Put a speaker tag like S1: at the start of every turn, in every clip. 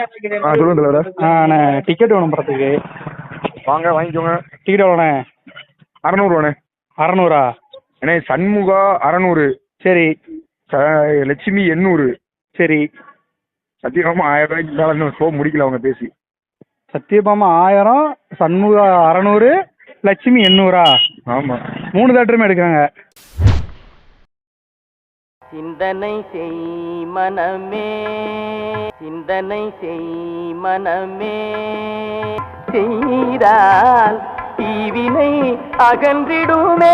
S1: சொல்லுங்க தலைவர.
S2: அண்ணே டிக்கெட் வேணும் படத்துக்கு.
S1: வாங்க வாங்கிக்கோங்க.
S2: டிக்கெட் எவ்வளோண்ணே?
S1: 600
S2: 600
S1: அண்ணே. சண்முகா 600.
S2: சரி.
S1: லட்சுமி 800.
S2: சரி.
S1: சத்தியமா 1000 ரூபாய்க்கு ஷோ முடிக்கல அவங்க பேசி.
S2: சத்யபாமா 1000, சண்முகா 600, லட்சுமி 800.
S1: ஆமா,
S2: 3 தேட்டருமே எடுக்கிறாங்க.
S3: சிந்தனை செய் மனமே, சிந்தனை செய் மனமே, செய்தால் தீவினை அகன்றிடுமே.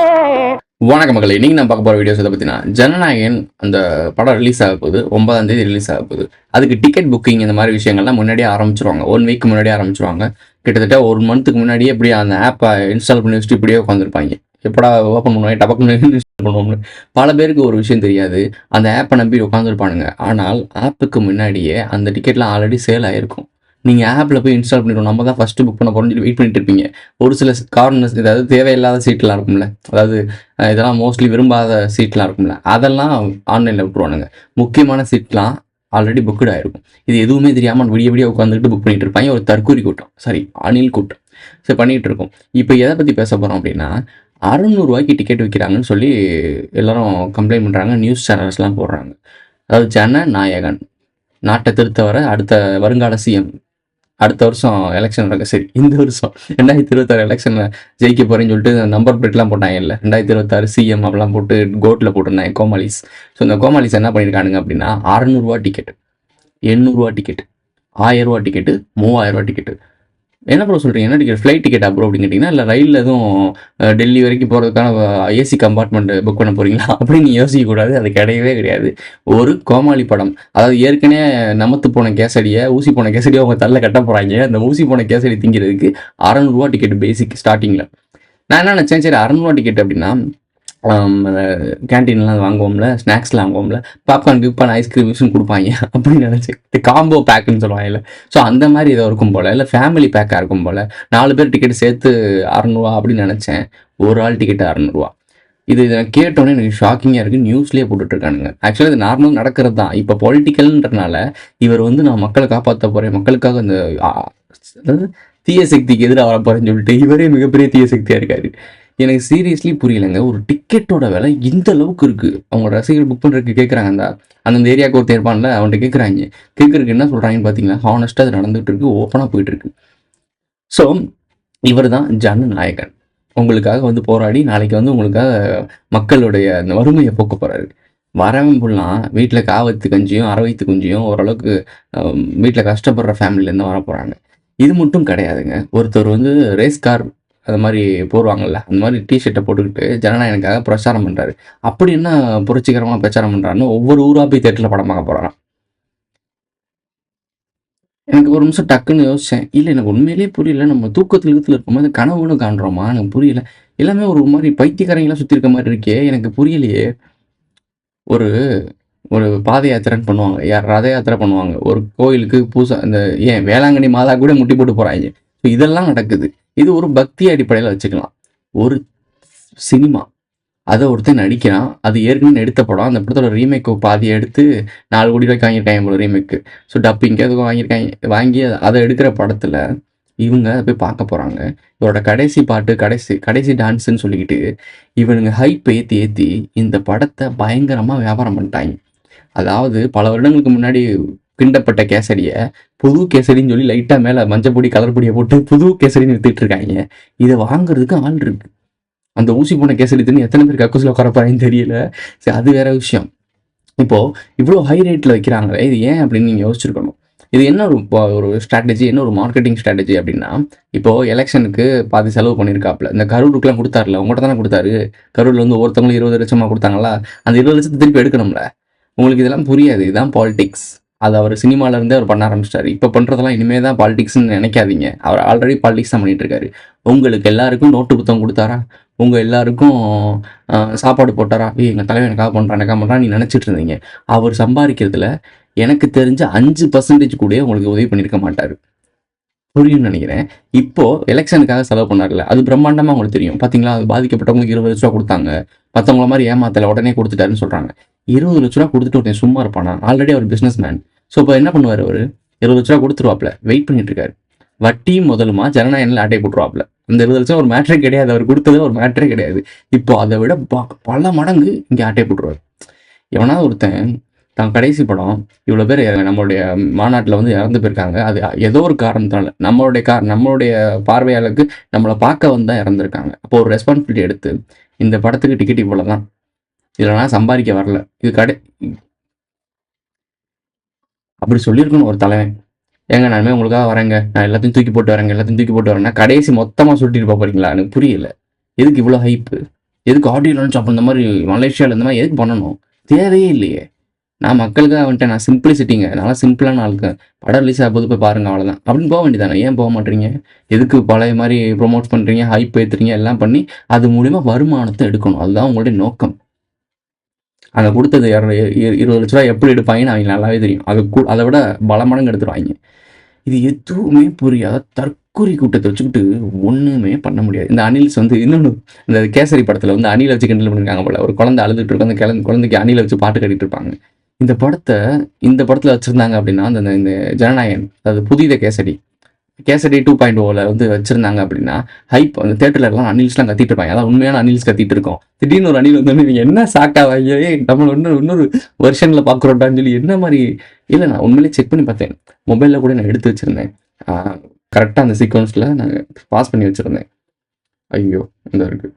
S4: வணக்கம் மக்களே, இன்னைக்கு நான் பார்க்க போகிற வீடியோஸ் இதை பற்றினா ஜனநாயகன் அந்த படம் ரிலீஸ் ஆக போகுது. 9ஆம் தேதி ரிலீஸ் ஆக போகுது. அதுக்கு டிக்கெட் புக்கிங் இந்த மாதிரி விஷயங்கள்லாம் முன்னாடியே ஆரம்பிச்சிருவாங்க. 1 வீக் முன்னாடியே ஆரம்பிச்சிருவாங்க. கிட்டத்தட்ட 1 மந்த்துக்கு முன்னாடியே இப்படியே அந்த ஆப்பை இன்ஸ்டால் பண்ணி வச்சுட்டு இப்படியே உட்காந்துருப்பாங்க. எப்படா ஓப்பன் பண்ணுவாங்க, டபக்குன்னு இன்ஸ்டால் பண்ணுவோம்னு. பல பேருக்கு ஒரு விஷயம் தெரியாது, அந்த ஆப்பை நம்பி உட்காந்துருப்பானுங்க. ஆனால் ஆப்புக்கு முன்னாடியே அந்த டிக்கெட்லாம் ஆல்ரெடி சேல் ஆகிருக்கும். நீங்கள் ஆப்பில் போய் இன்ஸ்டால் பண்ணிடுவோம், நம்ம தான் ஃபஸ்ட்டு புக் பண்ண போகிறோம்னு சொல்லி வெயிட் பண்ணிட்டு இருப்பீங்க. ஒரு சில கார்னர்ஸ், ஏதாவது தேவையில்லாத சீட்லாம் இருக்கும்ல, அதாவது இதெல்லாம் மோஸ்ட்லி விரும்பாத சீட்லாம் இருக்கும்ல, அதெல்லாம் ஆன்லைனில் விட்டுருவானுங்க. முக்கியமான சீட்லாம் ஆல்ரெடி புக்குடு ஆகிருக்கும். இது எதுவுமே தெரியாமல் விடிய உட்காந்துக்கிட்டு புக் பண்ணிட்டு இருப்பாங்க. ஒரு தற்கூரி கூட்டம், சாரி அணில் கூட்டம். சரி, பண்ணிகிட்டு இருக்கோம். இப்போ எதை பற்றி பேச போகிறோம் அப்படின்னா, 600 ரூபாய்க்கு டிக்கெட் விற்கிறாங்கன்னு சொல்லி எல்லோரும் கம்ப்ளைண்ட் பண்ணுறாங்க. நியூஸ் சேனல்ஸ்லாம் போடுறாங்க. அதாவது ஜனநாயகன் நாட்டை திருத்த வர அடுத்த வருங்கால சிஎம், அடுத்த வருஷம் எலெக்ஷன் நடக்க, சரி இந்த வருஷம் 2026 எலெக்ஷனில் ஜெயிக்க போகிறேன்னு சொல்லிட்டு நம்பர் பிளேட்லாம் போட்டாங்க. இல்லை 2026 சிஎம் அப்படிலாம் போட்டு கோட்டில் போட்டிருந்தாங்க கோமாளிஸ். ஸோ இந்த கோமாளிஸ் என்ன பண்ணியிருக்கானுங்க அப்படின்னா, 600 ரூபா டிக்கெட்டு, 800 ரூபா டிக்கெட்டு, 1000 ரூபா டிக்கெட்டு, 3000 ரூபா டிக்கெட்டு. என்ன ப்ரோ சொல்கிறீங்க, என்ன டிக்கெட், ஃப்ளைட் டிக்கெட் அப்புறம் அப்படின்னு கேட்டிங்கன்னா, இல்லை ரயிலில் எதுவும் டெல்லி வரைக்கும் போகிறதுக்கான ஏசி கம்பார்ட்மெண்ட் புக் பண்ண போகிறீங்களா அப்படின்னு நீங்கள் யோசிக்கக்கூடாது. அது கிடையவே கிடையாது. ஒரு கோமாளி படம். அதாவது ஏற்கனவே நமத்து போன கேசடியை, ஊசி போன கேசடியை அவங்க தள்ள கட்ட போகிறாங்க. அந்த ஊசி போன கேசடி திங்கிறதுக்கு 600 ரூபா டிக்கெட் பேசிக் ஸ்டார்டிங்கில். நான் என்ன நினச்சேன், சரி 600 ரூபா டிக்கெட் அப்படின்னா கேன்டீன்லாம் வாங்குவோம்ல, ஸ்நாக்ஸ்லாம் வாங்குவோம்ல, பாப்கார்ன் கிப்கார்ன் ஐஸ்கிரீம்ஸும் கொடுப்பாங்க அப்படின்னு நினச்சேன். காம்போ பேக்குன்னு சொல்லுவாங்க. இல்லை ஸோ அந்த மாதிரி ஏதோ இருக்கும் போல், இல்லை ஃபேமிலி பேக்காக இருக்கும் போல். 4 பேர் டிக்கெட் சேர்த்து 600 ரூபா அப்படின்னு நினச்சேன். ஒரு ஆள் டிக்கெட்டு 600 ரூபா. இது நான் கேட்டோன்னே எனக்கு ஷாக்கிங்காக இருக்குது. நியூஸ்லேயே போட்டுட்ருக்கானுங்க. ஆக்சுவலாக இது நார்மலாக நடக்கிறது தான். இப்போ பொலிட்டிக்கல்ன்றனால இவர் நான் மக்களை காப்பாற்ற போகிறேன், மக்களுக்காக அந்த அதாவது தீய சக்திக்கு எதிராக வர போகிறேன்னு சொல்லிட்டு இவரே மிகப்பெரிய தீய சக்தியாக இருக்காரு. எனக்கு சீரியஸ்லி புரியலைங்க. ஒரு டிக்கெட்டோட விலை இந்த அளவுக்கு இருக்குது. அவங்க ரசிகர்கள் புக் பண்ணுறதுக்கு கேட்குறாங்க. அந்த ஏரியாவுக்கு ஒருத்தர் இருப்பான்ல, அவன்கிட்ட கேட்குறதுக்கு என்ன சொல்கிறாங்கன்னு பார்த்தீங்கன்னா, ஹானஸ்ட்டாக அது நடந்துகிட்டு இருக்குது, ஓப்பனாக போயிட்டுருக்கு. ஸோ இவர் தான் ஜனநாயகன். உங்களுக்காக போராடி நாளைக்கு உங்களுக்காக மக்களுடைய அந்த வறுமையை போக்க போகிறாரு. வரவன் ஃபுல்லாம் வீட்டில் காவத்து கஞ்சியும் அரவைத்து குஞ்சியும் ஓரளவுக்கு வீட்டில் கஷ்டப்படுற ஃபேமிலியிலேருந்து வர போகிறாங்க. இது மட்டும் கிடையாதுங்க. ஒருத்தர் ரேஸ் கார் அது மாதிரி போடுவாங்கள்ல, அந்த மாதிரி டிஷர்ட்டை போட்டுக்கிட்டு ஜனநாயகனுக்காக பிரச்சாரம் பண்ணுறாரு. அப்படி என்ன புரட்சிகரமாக பிரச்சாரம் பண்ணுறாருன்னு ஒவ்வொரு ஊராக போய் தேட்டரில் படம் பார்க்க போகிறாராம். எனக்கு ஒரு நிமிஷம் டக்குன்னு யோசித்தேன், இல்லை எனக்கு உண்மையிலே புரியல. நம்ம தூக்கத்தில் இருக்கும்போது கனவுன்னு காண்றோமா, எனக்கு புரியல. எல்லாமே ஒரு மாதிரி பைத்தியக்காரங்களாம் சுற்றி இருக்க மாதிரி இருக்கே, எனக்கு புரியலையே. ஒரு ஒரு பாத யாத்திரைன்னு பண்ணுவாங்க, ரத யாத்திரை பண்ணுவாங்க. ஒரு கோயிலுக்கு பூசை, இந்த வேளாங்கண்ணி மாதா கூட முட்டி போட்டு போகிறாங்க. ஸோ இதெல்லாம் நடக்குது. இது ஒரு பக்தி அடிப்படையில் வச்சுக்கலாம். ஒரு சினிமா, அதை ஒருத்தன் நடிக்கிறான். அது ஏற்கனவே எடுத்த படம். அந்த படத்தோட ரீமேக்கு பாதியை எடுத்து 4 கோடி ரூபாய்க்கு வாங்கியிருக்காங்க போல ரீமேக்கு. ஸோ டப்பிங்கு அதுக்கும் வாங்கியிருக்காங்க. வாங்கி அதை எடுக்கிற படத்தில் இவங்க அதை போய் பார்க்க போகிறாங்க. இவரோட கடைசி பாட்டு, கடைசி டான்ஸுன்னு சொல்லிக்கிட்டு இவனுங்க ஹைப் ஏற்றி இந்த படத்தை பயங்கரமாக வியாபாரம் பண்ணிட்டாங்க. அதாவது பல வருடங்களுக்கு முன்னாடி கிண்டப்பட்ட கேசரியை புது கேசரின்னு சொல்லி லைட்டாக மேலே மஞ்சப்பொடி கலர்பொடியை போட்டு புது கேசரின்னு வித்துட்டு இருக்காங்க. இதை வாங்குறதுக்கு ஆள் இருக்கு. அந்த ஊசி போன கேசரி தின்னு எத்தனை பேர் கக்கூசில் உட்காரப்பாருன்னு தெரியல. சரி, அது வேற விஷயம். இப்போது இவ்வளோ ஹை ரேட்டில் வைக்கிறாங்களே, இது ஏன் அப்படின்னு நீங்கள் யோசிச்சிருக்கணும். இது என்ன ஒரு ஸ்ட்ராட்டஜி, என்ன ஒரு மார்க்கெட்டிங் ஸ்ட்ராட்டஜி அப்படின்னா, இப்போது எலெக்ஷனுக்கு பாதி செலவு பண்ணியிருக்காப்புல. இந்த கரூருக்குலாம் கொடுத்தாருல, உங்கள்கிட்ட தானே கொடுத்தாரு. கரூரில் ஒவ்வொருத்தவங்களும் 20 லட்சமாக கொடுத்தாங்களா, அந்த 20 லட்சத்தை திருப்பி எடுக்கணும்ல. உங்களுக்கு இதெல்லாம் புரியாது. இதுதான் பாலிடிக்ஸ். அது அவர் சினிமாவிலேருந்தே அவர் பண்ண ஆரம்பிச்சிட்டாரு. இப்போ பண்ணுறதெல்லாம் இனிமேல் தான் பாலிடிக்ஸ்ன்னு நினைக்காதீங்க. அவர் ஆல்ரெடி பாலிடிக்ஸ் தான் பண்ணிகிட்டு இருக்காரு. உங்களுக்கு எல்லாருக்கும் நோட்டு புத்தகம் கொடுத்தாரா, உங்கள் எல்லாருக்கும் சாப்பாடு போட்டாரா, எங்கள் தலைவர் எனக்காக பண்ணுறான் நீ நினச்சிட்டு இருந்தீங்க. அவர் சம்பாதிக்கிறதுல எனக்கு தெரிஞ்ச 5% கூட உங்களுக்கு உதவி பண்ணியிருக்க மாட்டார். புரியும்னு நினைக்கிறேன். இப்போது எலெக்ஷனுக்காக செலவு பண்ணார்ல, அது பிரம்மாண்டமாக உங்களுக்கு தெரியும். பார்த்தீங்களா, அது பாதிக்கப்பட்டவங்களுக்கு 20 லட்ச ரூபா கொடுத்தாங்க. மற்றவங்கள மாதிரி ஏமாத்தலை உடனே கொடுத்துட்டாருன்னு சொல்கிறாங்க. 20 லட்ச ரூபா கொடுத்துட்டு ஒருத்தன் சும்மா இருப்பானா? ஆல்ரெடி அவர் பிஸ்னஸ் மேன். ஸோ இப்போ என்ன பண்ணுவார் அவர்? 20 லட்ச ரூபா கொடுத்துருவாப்ல, வெயிட் பண்ணிட்டு இருக்காரு. வட்டியும் முதலுமா ஜனநாயகனில் ஆட்டை போட்டுருவாப்ல. அந்த 20 லட்சம் ஒரு மேட்ரே கிடையாது, அவர் கொடுத்தது ஒரு மேட்ரே கிடையாது. இப்போ அதை விட பல மடங்கு இங்கே ஆட்டை போட்டுருவார். எவனா ஒருத்தன் தான் கடைசி படம் இவ்வளோ பேர் நம்மளுடைய மாநாட்டில் வந்து இறந்து போயிருக்காங்க, அது ஏதோ ஒரு காரணத்தினால நம்மளுடைய பார்வையாளருக்கு நம்மளை பார்க்க வந்து தான் இறந்துருக்காங்க. அப்போ ஒரு ரெஸ்பான்சிபிலிட்டி எடுத்து இந்த படத்துக்கு டிக்கெட் இவ்வளோ தான், இதில் நான் சம்பாதிக்க வரல, இது அப்படி சொல்லியிருக்கணும் ஒரு தலைவன். ஏங்க நானுமே உங்களுக்காக வரேங்க, நான் எல்லாத்தையும் தூக்கி போட்டு வரேன்னா கடைசி மொத்தமாக சொல்லிட்டு போறீங்களா? எனக்கு புரியல. எதுக்கு இவ்வளோ ஹைப்பு? எதுக்கு ஆடியோ லான்ச் அப்போ இந்த மாதிரி மலேசியாவில் இந்த மாதிரி எதுக்கு பண்ணணும்? தேவையே இல்லையே. நான் மக்களுக்காக வந்துட்டேன், நான் சிம்பிளிசிட்டிங்க, நல்லா சிம்பிளான ஆளுக்கு. படம் ரிலீஸ் ஆகும்போது போய் பாருங்க, அவ்வளோதான் அப்படின்னு போக வேண்டியதானே. ஏன் போக மாட்டீங்க? எதுக்கு பழைய மாதிரி ப்ரொமோட் பண்ணுறீங்க, ஹைப் ஏற்றுறீங்க, எல்லாம் பண்ணி அது மூலிமா வருமானத்தை எடுக்கணும். அதுதான் உங்களுடைய நோக்கம். அங்கே கொடுத்தது 20 லட்ச ரூபா எப்படி எடுப்பாங்கன்னு அவங்க நல்லாவே தெரியும். அதை விட பல மடங்கு எடுத்துருவாங்க. இது எதுவுமே புரியாத தற்கொலை கூட்டத்தை வச்சுக்கிட்டு ஒன்றுமே பண்ண முடியாது. இந்த அனில்ஸ் வந்து இன்னொன்று, இந்த கேசரி படத்தில் வந்து அணிலை வச்சு கிண்டல் பண்ணியிருக்காங்க போல. ஒரு குழந்தை அழுதுட்டு இருக்கும், அந்த குழந்தைக்கு அணிலை வச்சு பாட்டு கட்டிட்டு இருப்பாங்க. இந்த படத்தில் வச்சுருந்தாங்க அப்படின்னா இந்த ஜனநாயகன், அதாவது புதித கேசரி 2.0 வந்து வச்சுருந்தாங்க அப்படின்னா ஹைப் அந்த தேட்டரில் எல்லாம் அனில்ஸ்லாம் கத்திட்டு இருப்பாங்க. அதான் உண்மையான அனில்ஸ் கத்திட்டு இருக்கோம். திடீர்னு ஒரு அணில் வந்து நீங்கள் என்ன சாக்காவாங்க, நம்ம இன்னொரு வெர்ஷனில் பார்க்குறோட்டான்னு சொல்லி என்ன மாதிரி. இல்லை, நான் உண்மையிலே செக் பண்ணி பார்த்தேன். மொபைலில் கூட நான் எடுத்து வச்சுருந்தேன். கரெக்டாக அந்த சீக்வன்ஸில் நான் பாஸ் பண்ணி வச்சுருந்தேன். ஐயோ இந்த இருக்கு.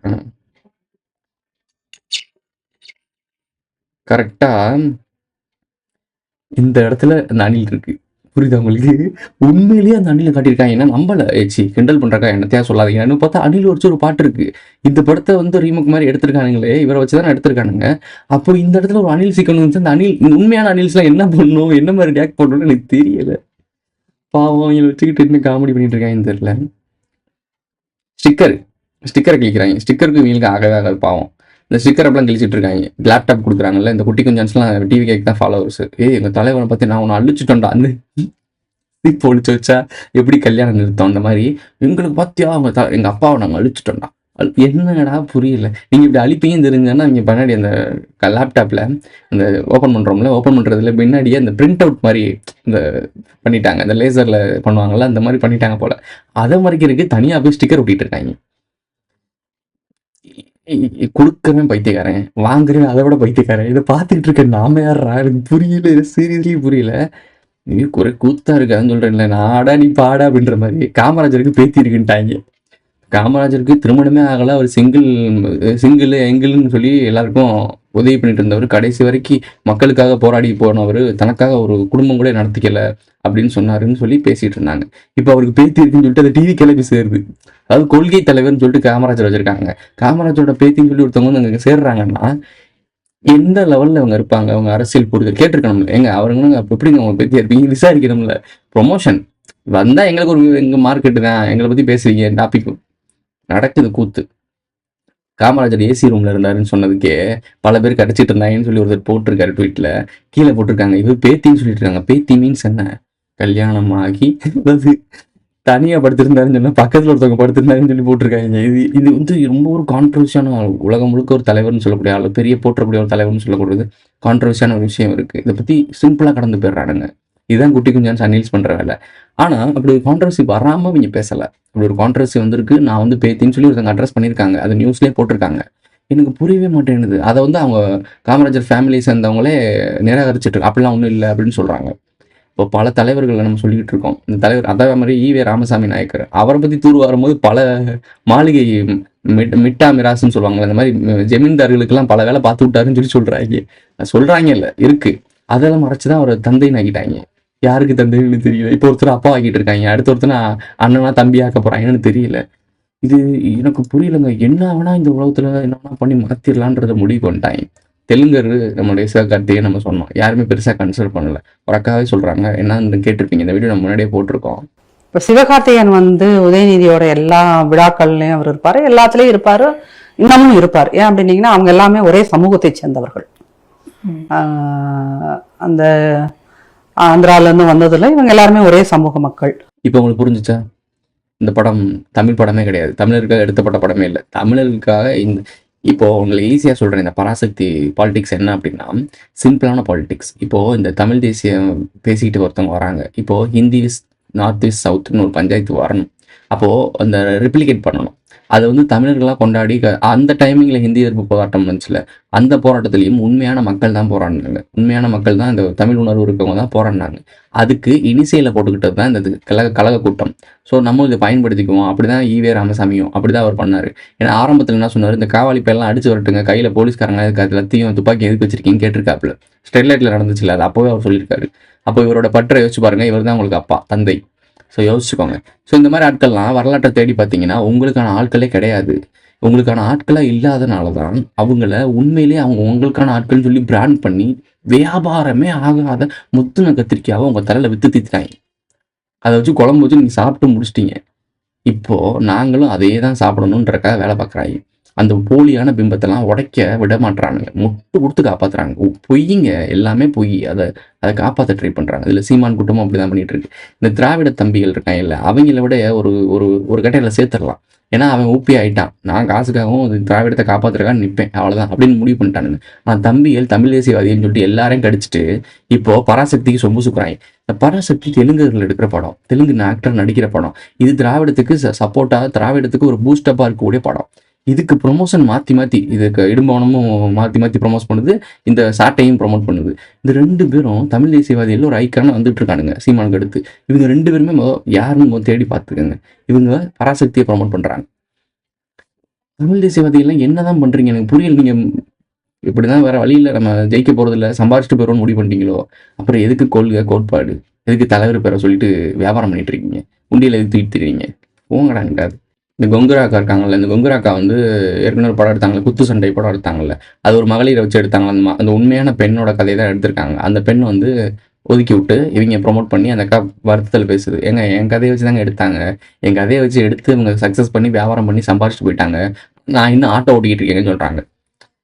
S4: கரெக்டாக இந்த இடத்துல அந்த அணில் இருக்கு. புரியுதா உங்களுக்கு? உண்மையிலேயே அந்த அணிலை காட்டியிருக்காங்க. ஏன்னா நம்மள கிண்டல் பண்றக்கா என்னத்தையா சொல்லாதீங்க. என்ன பார்த்தா அணில் வச்சு ஒரு பாட்டு இருக்கு. இந்த படத்தை வந்து ரீமேக் மாதிரி எடுத்திருக்கானுங்களே, இவரை வச்சுதான் எடுத்திருக்கானுங்க. அப்போ இந்த இடத்துல ஒரு அணில் சீக்கிரம் வந்து அந்த அணில் உண்மையான அணில்ஸ்லாம் என்ன பண்ணணும், என்ன மாதிரி ரியாக்ட் பண்ணணும்னு எனக்கு தெரியல. பாவம் இதை வச்சுக்கிட்டு என்ன காமெடி பண்ணிட்டு இருக்காங்கன்னு தெரியல. ஸ்டிக்கரை கிழிக்கிறாங்க. ஸ்டிக்கருக்கு இவங்களுக்கு ஆகவே ஆகாது பாவம். இந்த ஸ்டிக்கர் அப்படிலாம் கிழிச்சிட்டு இருக்காங்க. லேப்டாப் கொடுக்குறாங்கல்ல, இந்த குட்டி குஞ்சான்ஸ்லாம் டிவி கேக் தான் ஃபாலோவர்ஸ். எங்கள் தலைவனை பற்றி நான் ஒன்று அழிச்சிட்டோண்டா, அந்த இப்போ ஒழிச்சு வச்சா எப்படி கல்யாணம் நிறுத்தம் அந்த மாதிரி எங்களுக்கு பார்த்தியா எங்கள் அப்பாவை நாங்கள் அழிச்சிட்டோண்டா. என்னடா புரியல. நீங்கள் இப்படி அழிப்பீங்கன்னு தெரிஞ்சேன்னா இங்கே பின்னாடி அந்த லேப்டாப்பில் இந்த ஓப்பன் பண்ணுறதுல பின்னாடியே அந்த பிரிண்ட் அவுட் மாதிரி இந்த பண்ணிட்டாங்க. இந்த லேசரில் பண்ணுவாங்கள்ல, அந்த மாதிரி பண்ணிட்டாங்க போல். அதை மறைக்கிறதுக்கு தனியாக போய் ஸ்டிக்கர் ஒட்டிகிட்டு இருக்காங்க. கொடுக்கவே பைத்தியக்காரன், வாங்குறேன் அதை விட பைத்தியக்காரன். இதை பார்த்துக்கிட்டு இருக்க நாம யாரா? எனக்கு புரியல, சீரியஸ்லி புரியல. நீ குறை கூத்தா இருக்கான்னு சொல்றேன்ல, நாடா நீ பாடா அப்படின்ற மாதிரி. காமராஜருக்கு பேத்தி இருக்குன்ட்டாங்க. காமராஜருக்கு திருமணமே ஆகலை, அவர் சிங்கிள் எங்கிள்னு சொல்லி எல்லாருக்கும் உதவி பண்ணிட்டு இருந்தவர். கடைசி வரைக்கும் மக்களுக்காக போராடி போனவர், தனக்காக ஒரு குடும்பம் கூட நடத்திக்கல அப்படின்னு சொன்னாருன்னு சொல்லி பேசிட்டு இருந்தாங்க. இப்போ அவருக்கு பேத்தி இருக்குன்னு சொல்லிட்டு அதை டிவி கிளப்பி சேருது. அதாவது கொள்கை தலைவர்னு சொல்லிட்டு காமராஜர் வச்சிருக்காங்க. காமராஜரோட பேத்தின்னு சொல்லி ஒருத்தவங்க வந்து அங்கே சேர்றாங்கன்னா எந்த லெவலில் அவங்க இருப்பாங்க, அவங்க அரசியல் புரிதல் கேட்டிருக்கணும்ல. எங்க அவருங்க எப்படிங்க அவங்க பேத்தியா இருப்பீங்க விசாரிக்கணும்ல. ப்ரொமோஷன் வந்தா எங்களுக்கு ஒரு எங்க மார்க்கெட்டு தான், எங்களை பத்தி பேசுறீங்க டாபிக் நடக்குது கூத்து. காமராஜர் ஏசி ரூம்ல இருந்தாருன்னு சொன்னதுக்கே பல பேர் கடிச்சிட்டு இருந்தாங்கன்னு சொல்லி ஒருத்தர் போட்டிருக்காரு ட்வீட்ல. கீழே போட்டிருக்காங்க இது பேத்தின்னு சொல்லிட்டு இருக்காங்க. பேத்தி மீன்ஸ் என்ன? கல்யாணம் ஆகி தனியா படுத்திருந்தாருன்னு சொன்னா பக்கத்துல ஒருத்தவங்க படுத்திருந்தாருன்னு சொல்லி போட்டிருக்காங்க. இது வந்து ரொம்ப ஒரு கான்ட்ரவர்சியான, உலகம் முழுக்க ஒரு தலைவர்னு சொல்லக்கூடிய ஆள், பெரிய போற்றக்கூடிய ஒரு தலைவர்னு சொல்லக்கூடியது கான்ட்ரவர்சியான ஒரு விஷயம் இருக்கு. இதை பத்தி சிம்பிளா கடந்து போயிடுறானுங்க. இதுதான் குட்டி குஞ்சான்ஸ் அனீல்ஸ் பண்ற வேலை. ஆனா அப்படி ஒரு கான்ட்ரவர்சி வராம இவங்க பேசல. அப்படி ஒரு கான்ட்ரவர்சி வந்திருக்கு, நான் வந்து பேத்தின்னு சொல்லி ஒருத்தங்க அட்ரஸ் பண்ணியிருக்காங்க, அது நியூஸ்லேயே போட்டிருக்காங்க. எனக்கு புரியவே மாட்டேங்குது. அதை வந்து அவங்க காமராஜர் ஃபேமிலி சேர்ந்தவங்களே நிராகரிச்சுட்டு அப்படிலாம் ஒன்றும் இல்லை அப்படின்னு சொல்றாங்க. இப்போ பல தலைவர்களை நம்ம சொல்லிக்கிட்டு இருக்கோம். இந்த தலைவர் அதே மாதிரி ஈவே ராமசாமி நாயக்கர், அவரை பற்றி தூர் வரும்போது பல மாளிகை மிட்டா மிராசுன்னு சொல்லுவாங்க, அந்த மாதிரி ஜமீன்தார்களுக்கெல்லாம் பல வேலை பார்த்து விட்டாருன்னு சொல்றாங்க இல்லை இருக்கு. அதெல்லாம் மறைச்சுதான் அவரை தந்தைன்னு ஆக்கிட்டாங்க. யாருக்கு தந்தைன்னு தெரியல. இப்போ ஒருத்தர் அப்பா ஆக்கிட்டு இருக்காங்க, அடுத்த ஒருத்தர் அண்ணனா தம்பி ஆக்க போறாங்கன்னு தெரியல. இது எனக்கு புரியலங்க. என்ன வேணா இந்த உலகத்துல என்ன வேணா பண்ணி மாத்திரலான்றத முடிவு பண்ணிட்டாங்க. தெலுங்கர் நம்மளுடைய சிவகார்த்திகை நம்ம சொன்னோம், யாருமே பெருசா கன்சிடர் பண்ணல. உறக்காவே சொல்றாங்க. என்னன்னு கேட்டிருப்பீங்க, இந்த வீடியோ நம்ம முன்னாடியே போட்டிருக்கோம்.
S5: இப்போ சிவகார்த்திகேயன் வந்து உதயநிதியோட எல்லா விழாக்கள்லையும் அவர் இருப்பாரு, எல்லாத்துலயும் இருப்பாரு, இன்னமும் இருப்பார். ஏன் அப்படின்னீங்கன்னா அவங்க எல்லாமே ஒரே சமூகத்தை சேர்ந்தவர்கள். அந்த ஆந்திரால இருந்து வந்ததுல இவங்க எல்லாருமே ஒரே சமூக மக்கள்.
S4: இப்போ உங்களுக்கு புரிஞ்சுச்சா? இந்த படம் தமிழ் படமே கிடையாது, தமிழருக்காக எடுத்தப்பட்ட படமே இல்லை. தமிழர்களுக்காக இப்போ உங்களுக்கு ஈஸியாக சொல்கிறேன். இந்த பராசக்தி பாலிடிக்ஸ் என்ன அப்படின்னா, சிம்பிளான பாலிடிக்ஸ். இப்போது இந்த தமிழ் தேசியம் பேசிக்கிட்டு ஒருத்தவங்க வராங்க. இப்போது ஹிந்தி நார்த் ஈஸ்ட் சவுத்துன்னு ஒரு பஞ்சாயத்து வரணும். அப்போது அந்த ரிப்ளிகேட் பண்ணணும். அதை வந்து தமிழர்களாக கொண்டாடி அந்த டைமிங்கில் ஹிந்தி எதிர்ப்பு போராட்டம் இருந்துச்சுல, அந்த போராட்டத்துலேயும் உண்மையான மக்கள் தான் போராடினாங்க. உண்மையான மக்கள் தான் இந்த தமிழ் உணர்வு இருக்கவங்க தான் போராடினாங்க. அதுக்கு இனிஷியலை போட்டுக்கிட்டது தான் இந்த கழக கூட்டம். ஸோ நம்ம இதை பயன்படுத்திக்குவோம். அப்படி தான் ஈவே ராமசாமியும் அப்படி தான் அவர் பண்ணார். ஏன்னா ஆரம்பத்தில் என்ன சொன்னார், இந்த காவாலி பையெல்லாம் அடிச்சு வரட்டுங்க, கையில் போலீஸ்காரங்க இருக்காது, எல்லாத்தையும் துப்பாக்கி எதுக்கு வச்சிருக்கீங்கன்னு கேட்டிருக்காப்புல. ஸ்டெர்லைட்டில் நடந்துச்சுல, அது அப்போவே அவர் சொல்லியிருக்காரு. அப்போ இவரோட பற்றை யோசிச்சு பாருங்க, இவர் தான் உங்களுக்கு அப்பா தந்தை. ஸோ யோசிச்சுக்கோங்க. ஸோ இந்த மாதிரி ஆட்கள்லாம் வரலாற்றை தேடி பார்த்தீங்கன்னா உங்களுக்கான ஆட்களே கிடையாது. உங்களுக்கான ஆட்களாக இல்லாதனால தான் அவங்கள உண்மையிலேயே அவங்க உங்களுக்கான ஆட்கள்னு சொல்லி பிராண்ட் பண்ணி வியாபாரமே ஆகாத முத்துன கத்திரிக்காவை உங்கள் தலையில் விற்று தீத்துட்டாங்க. அதை வச்சு குழம்பு வச்சு நீங்கள் சாப்பிட்டு முடிச்சிட்டிங்க. இப்போது நாங்களும் அதே தான் சாப்பிடணுன்றக்காக வேலை பார்க்குறாங்க. அந்த போலியான பிம்பத்தெல்லாம் உடைக்க விட மாட்டுறானுங்க. முட்டு கொடுத்து காப்பாற்றுறாங்க. பொய்யுங்க, எல்லாமே பொய். அதை காப்பாற்ற ட்ரை பண்ணுறாங்க. இதில் சீமான் கூட்டமும் அப்படி தான் பண்ணிகிட்டு இருக்கு. இந்த திராவிட தம்பிகள் இருக்காங்க இல்லை, அவங்கள விட ஒரு ஒரு ஒரு கட்டையில் சேர்த்துடலாம். ஏன்னா அவன் ஊப்பி ஆகிட்டான். நான் காசுக்காகவும் திராவிடத்தை காப்பாற்றுறக்கான்னு நிற்பேன், அவ்வளோதான் அப்படின்னு முடிவு பண்ணிட்டானுங்க. ஆனால் தம்பிகள் தமிழ் தேசியவாதின்னு சொல்லிட்டு எல்லாரையும் கடிச்சிட்டு இப்போது பராசக்திக்கு சொம்பு சுக்குறாங்க. இந்த பராசக்தி தெலுங்குகள் எடுக்கிற படம், தெலுங்கு ஆக்டர் நடிக்கிற படம். இது திராவிடத்துக்கு சப்போர்ட்டாக, திராவிடத்துக்கு ஒரு பூஸ்டப்பாக இருக்கக்கூடிய படம். இதுக்கு ப்ரொமோஷன் மாற்றி இதுக்கு இடும்பவனமும் மாற்றி ப்ரொமோட் பண்ணுது, இந்த சாட்டையும் ப்ரொமோட் பண்ணுது. இந்த 2 பேரும் தமிழ் தேசியவாதிகள் ஒரு ஐக்கான வந்துட்டு இருக்கானுங்க சீமானுக்கு அடுத்து. இவங்க 2 பேருமே யாருன்னு தேடி பார்த்துக்கோங்க. இவங்க பராசக்தியை ப்ரொமோட் பண்ணுறாங்க. தமிழ் தேசியவாதிகள்லாம் என்ன தான் பண்ணுறீங்க எனக்கு புரியல. நீங்கள் இப்படி தான் வேறு வழியில் நம்ம ஜெயிக்க போகிறதில்ல, சம்பாரிச்சிட்டு போயிடுவோம்னு முடிவு பண்ணிட்டீங்களோ? அப்புறம் எதுக்கு கொள்கை கோட்பாடு, எதுக்கு தலைவர் பேரை சொல்லிட்டு வியாபாரம் பண்ணிட்டு இருக்கீங்க? உண்டியில் எதுக்கு தூக்கிட்டு தெரியுங்க? போங்கடாங்கிட்டாது. இந்த கொங்குராக்கா இருக்காங்கல்ல, இந்த கொங்குராக்கா வந்து ஏற்கனவே ஒரு படம் எடுத்தாங்கல்ல, குத்து சண்டை படம் எடுத்தாங்கல்ல, அது ஒரு மகளிரை வச்சு எடுத்தாங்க. அந்த உண்மையான பெண்ணோட கதையை தான் எடுத்திருக்காங்க. அந்த பெண் வந்து ஒதுக்கி விட்டு இவங்க ப்ரொமோட் பண்ணி அந்த அக்கா வருத்தத்தில் பேசுது. என் கதையை வச்சு தாங்க எடுத்தாங்க, என் கதையை வச்சு எடுத்து இவங்க சக்ஸஸ் பண்ணி வியாபாரம் பண்ணி சம்பாரிச்சிட்டு போயிட்டாங்க, நான் இன்னும் ஆட்டோ ஓட்டிக்கிட்டு இருக்கேன்னு சொல்கிறாங்க.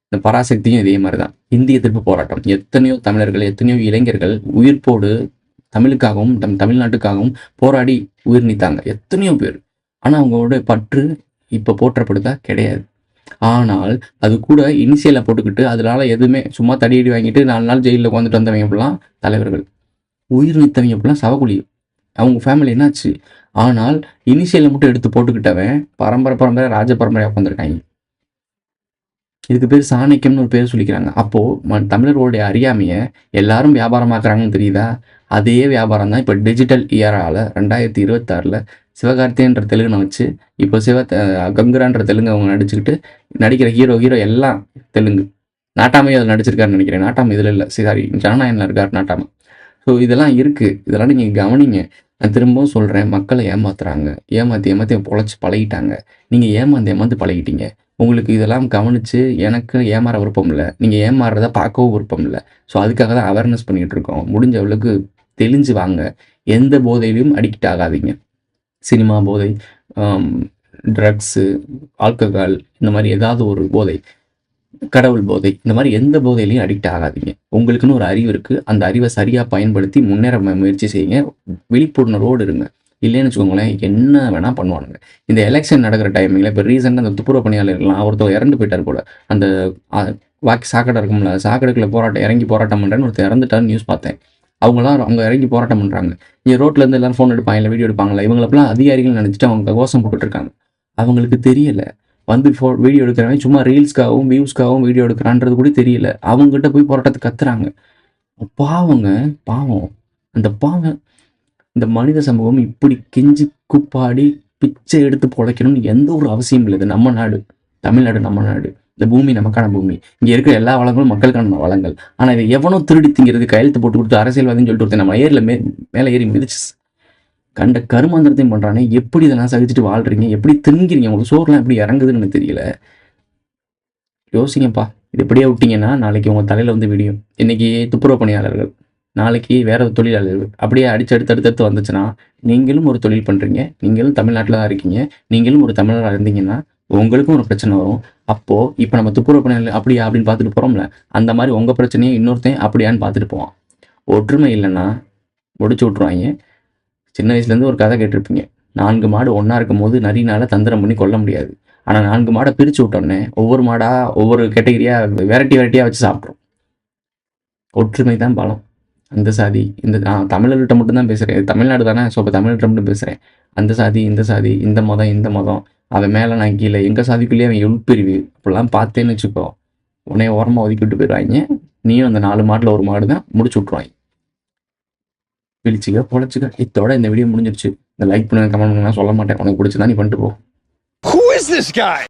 S4: இந்த பராசக்தியும் இதே மாதிரி தான். இந்திய எதிர்ப்பு போராட்டம், எத்தனையோ தமிழர்கள், எத்தனையோ இளைஞர்கள் உயிர்ப்போடு தமிழுக்காகவும் தமிழ்நாட்டுக்காகவும் போராடி உயிர் நீத்தாங்க, எத்தனையோ பேர். ஆனால் அவங்களோட பற்று இப்போ போற்றப்படுதா? கிடையாது. ஆனால் அது கூட இனிஷியலை போட்டுக்கிட்டு அதனால எதுவுமே சும்மா தடியடி வாங்கிட்டு 4 நாள் ஜெயிலில் உட்காந்துட்டு வந்தவங்க அப்படிலாம் தலைவர்கள். உயிர் நீத்தவங்க அப்படிலாம் சவக்குழி. அவங்க ஃபேமிலி என்னாச்சு? ஆனால் இனிஷியலை மட்டும் எடுத்து போட்டுக்கிட்டவன் பரம்பரை ராஜ பரம்பரையாக உட்காந்துருக்காங்க. இதுக்கு பேர் சாணக்கியம்னு ஒரு பேர் சொல்லிக்கிறாங்க. அப்போது தமிழர்களுடைய அறியாமையை எல்லாரும் வியாபாரமாக்குறாங்கன்னு தெரியுதா? அதே வியாபாரம் தான் இப்போ டிஜிட்டல் இயரால் 2026 சிவகார்த்தியன்ற தெலுங்குனை வச்சு இப்போ கங்குரான்ற தெலுங்கு அவங்க நடிக்கிற ஹீரோ எல்லாம் தெலுங்கு. நாட்டாமையும் அதில் நடிச்சிருக்காருன்னு நினைக்கிறேன். நாட்டாமை இதில் இல்லை, சாரி, ஜனநாயகனில் இருக்கார் நாட்டாமை. ஸோ இதெல்லாம் இருக்குது, இதெல்லாம் நீங்கள் கவனிங்க. நான் திரும்பவும் சொல்கிறேன், மக்களை ஏமாத்துறாங்க, ஏமாற்றி பொழைச்சி பழகிட்டாங்க. நீங்கள் ஏமாந்து பழகிட்டீங்க. உங்களுக்கு இதெல்லாம் கவனித்து எனக்கு ஏமாற விருப்பம் இல்லை, நீங்கள் ஏமாறுறத பார்க்கவும் விருப்பம் இல்லை. ஸோ அதுக்காக தான் அவேர்னஸ் பண்ணிகிட்டு இருக்கோம். முடிஞ்ச அளவுக்கு தெளிஞ்சு வாங்க. எந்த போதையிலையும் அடிக்ட் ஆகாதீங்க. சினிமா போதை, ட்ரக்ஸு, ஆல்கஹால், இந்த மாதிரி ஏதாவது ஒரு போதை, கடவுள் போதை, இந்த மாதிரி எந்த போதையிலையும் அடிக்ட் ஆகாதீங்க. உங்களுக்குன்னு ஒரு அறிவு இருக்குது, அந்த அறிவை சரியாக பயன்படுத்தி முன்னேற முயற்சி செய்யுங்க. விழிப்புணர்வோடு இருங்க. இல்லைன்னு வச்சுக்கோங்களேன், என்ன வேணால் பண்ணுவானுங்க. இந்த எலெக்ஷன் நடக்கிற டைமிங்கில் இப்போ ரீசெண்டாக அந்த துப்புரவு பணியாளர்கள்லாம் ஒருத்தர் இறந்து போயிட்டார் போல். அந்த சாக்கடை இருக்கும்ல, சாக்கடைக்குள்ளே இறங்கி போராட்டம் பண்ணுறேன்னு ஒருத்தர் இறந்துட்டாருன்னு நியூஸ் பார்த்தேன். அவங்க இறங்கி போராட்டம் பண்ணுறாங்க. இங்கே ரோட்லேருந்து எல்லோரும் ஃபோன் எடுப்பாங்க, இல்லை வீடியோ எடுப்பாங்களா, இவங்களப்பெல்லாம் அதிகாரிகள் நினச்சிட்டு அவங்க கோஷம் போட்டுட்ருக்காங்க. அவங்களுக்கு தெரியலை வந்து வீடியோ எடுக்கிறவங்க சும்மா ரீல்ஸ்க்காகவும் வியூஸ்க்காகவும் வீடியோ எடுக்கிறான்றது கூட தெரியல. அவங்ககிட்ட போய் போராட்டத்தை கத்துறாங்க. பாவம் அந்த இந்த மனித சமூகம் இப்படி கெஞ்சி கூப்பாடி பிச்சை எடுத்து பொழைக்கணும்னு எந்த ஒரு அவசியம் இல்லை. இது நம்ம நாடு, தமிழ்நாடு நம்ம நாடு. இந்த பூமி நமக்கான பூமி. இங்கே இருக்கிற எல்லா வளங்களும் மக்களுக்கான வளங்கள். ஆனால் இதை எவனோ திருடி திங்கிறது, கையெழுத்து போட்டு கொடுத்து அரசியல்வாதின்னு சொல்லிட்டு ஒருத்தர் நம்ம ஏரியில் மேலே ஏறி மிதிச்சு கண்ட கருமாந்திரத்தையும் பண்ணுறானே. எப்படி இதெல்லாம் சகிச்சுட்டு வாழ்றீங்க? எப்படி திங்கிறீங்க? உங்களுக்கு சோறுலாம் எப்படி இறங்குதுன்னு எனக்கு தெரியல. யோசிங்கப்பா. இது எப்படியே விட்டிங்கன்னா நாளைக்கு உங்கள் தலையில் வந்து விடியும். இன்றைக்கி துப்புரவு பணியாளர்கள், நாளைக்கு வேற ஒரு தொழிலாளர்கள், அப்படியே அடுத்தடுத்து வந்துச்சுன்னா நீங்களும் ஒரு தொழில் பண்ணுறீங்க, நீங்களும் தமிழ்நாட்டில் தான் இருக்கீங்க, நீங்களும் ஒரு தமிழராக இருந்தீங்கன்னா உங்களுக்கும் ஒரு பிரச்சனை வரும். அப்போது இப்போ நம்ம துப்புரவு பணியாளர்கள் அப்படியா அப்படின்னு பார்த்துட்டு போகிறோம்ல, அந்த மாதிரி உங்கள் பிரச்சனையை இன்னொருத்தையும் அப்படியான்னு பார்த்துட்டு போவான். ஒற்றுமை இல்லைன்னா முடிச்சு விட்ருவாங்க. சின்ன வயசுலேருந்து ஒரு கதை கேட்டிருப்பீங்க, 4 மாடு ஒன்றா இருக்கும் போது நரினால தந்திரம் பண்ணி கொல்ல முடியாது. ஆனால் 4 மாடை பிரித்து விட்டோன்னே ஒவ்வொரு மாடாக ஒவ்வொரு கேட்டகரியாக வெரைட்டியாக வச்சு சாப்பிட்றோம். ஒற்றுமை தான் பலம். அந்த சாதி இந்த நான் தமிழர்கிட்ட மட்டும்தான் பேசுகிறேன். இது தமிழ்நாடு தானே, ஸோ இப்போ தமிழர்கிட்ட மட்டும் பேசுகிறேன். அந்த சாதி இந்த சாதி, இந்த மதம் இந்த மதம், அவன் மேலே நான் கீழே, எங்கள் சாதிக்குள்ளேயே அவன் உள்பிரிவு அப்படிலாம் பார்த்தேன்னு வச்சுக்கோ, உன்னைய ஓரமாக ஒதுக்கி விட்டு போயிடுவாங்க. நீயும் அந்த 4 மாட்டில் ஒரு மாடு தான் முடிச்சு விட்ருவாங்க. பிடிச்சிக்க பொழைச்சிக்க. இதோட இந்த வீடியோ முடிஞ்சிருச்சு. இந்த லைக் பண்ணுங்க, கமெண்ட் பண்ணுங்க சொல்ல மாட்டேன். உனக்கு பிடிச்சதா நீ பண்ணிட்டு போ.
S6: Who is this guy?